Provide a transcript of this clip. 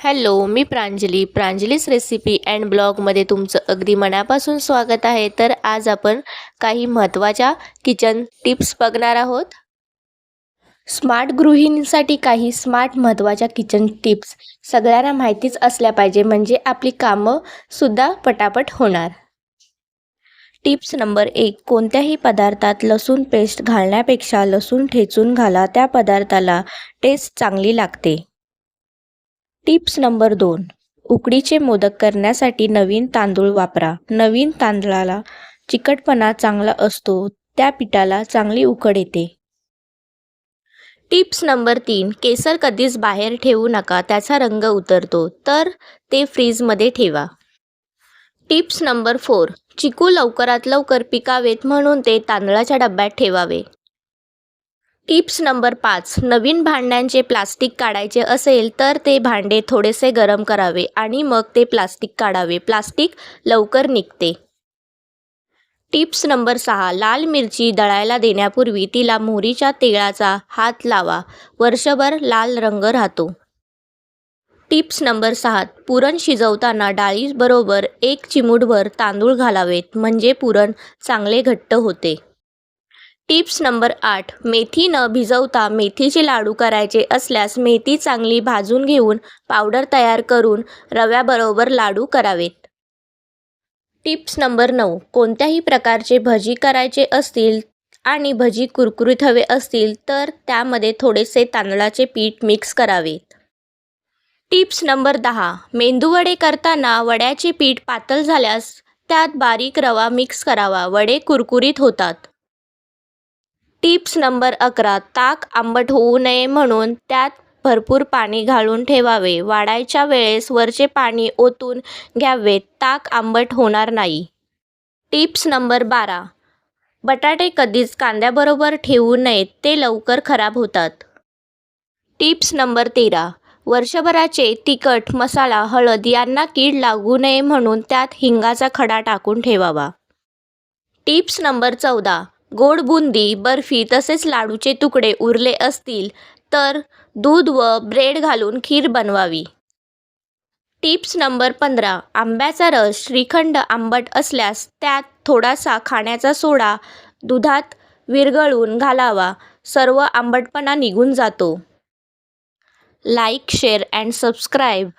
Hello, me प्रांजलीस recipe and ब्लॉगमध्ये तुमचं अगदी मनापासून स्वागत आहे. तर आज आपण काही महत्त्वाच्या किचन टिप्स बघणार आहोत. स्मार्ट गृहिणींसाठी काही स्मार्ट महत्त्वाच्या किचन टिप्स सगळ्यांना माहितीच असल्या पाहिजे, म्हणजे आपली कामं सुद्धा पटापट होणार. Tips number 1. कोणत्याही पदार्थात लसूण पेस्ट घालण्यापेक्षा लसूण ठेचून घाला, त्या पदार्थाला टेस्ट चांगली लागते. Tips number 2. उकडीचे मोदक करण्यासाठी नवीन तांदूळ वापरा. नवीन तांदळाला चिकटपणा चांगला असतो, त्या पिठाला चांगली उकड येते. Tips number 3. केसर कधीच बाहेर ठेवू नका, त्याचा रंग उतरतो, तर ते फ्रीजमध्ये ठेवा. Tips number 4. चिकू लवकरात लवकर पिकावेत म्हणून ते तांदळाच्या डब्यात ठेवावे. Tips number 5. नवीन भांड्यांचे प्लास्टिक काढायचे असेल तर ते भांडे थोडेसे गरम करावे आणि मग ते प्लास्टिक काढावे. प्लास्टिक लवकर निघते. Tips number 6. लाल मिरची दळायला देण्यापूर्वी तिला मोहरीच्या तेलाचा हात लावा. वर्षभर लाल रंग राहतो. Tips number 7. पुरण शिजवताना डाळीबरोबर 1 चिमूटभर तांदूळ घालावेत, म्हणजे पुरण चांगले घट्ट होते. Tips number 8. मेथी न भिजवता मेथीचे लाडू करायचे असल्यास मेथी चांगली भाजून घेऊन पावडर तयार करून रव्याबरोबर लाडू करावेत. Tips number 9. कोणत्याही प्रकारचे भजी करायचे असतील आणि भजी कुरकुरीत हवे असतील तर त्यामध्ये थोडेसे तांदळाचे पीठ मिक्स करावे. Tips number 10. मेंदूवडे करताना वड्याचे पीठ पातळ झाल्यास त्यात बारीक रवा मिक्स करावा, वडे कुरकुरीत होतात. Tips number 11. ताक आंबट होऊ नये म्हणून त्यात भरपूर पाणी घालून ठेवावे. वाढायच्या वेळेस वरचे पाणी ओतून घ्यावे, ताक आंबट होणार नाही. Tips number 12. बटाटे कधीच कांद्याबरोबर ठेवू नयेत, ते लवकर खराब होतात. Tips number 13. वर्षभराचे तिखट, मसाला, हळद यांना कीड लागू नये म्हणून त्यात हिंगाचा खडा टाकून ठेवावा. Tips number 14. गोड बुंदी, बर्फी तसेच लाडूचे तुकडे उरले असतील तर दूध व ब्रेड घालून खीर बनवावी. Tips number 15. आंब्याचा रस, श्रीखंड आंबट असल्यास त्यात थोडासा खाण्याचा सोडा दुधात विरघळून घालावा, सर्व आंबटपणा निघून जातो. Like, share and subscribe.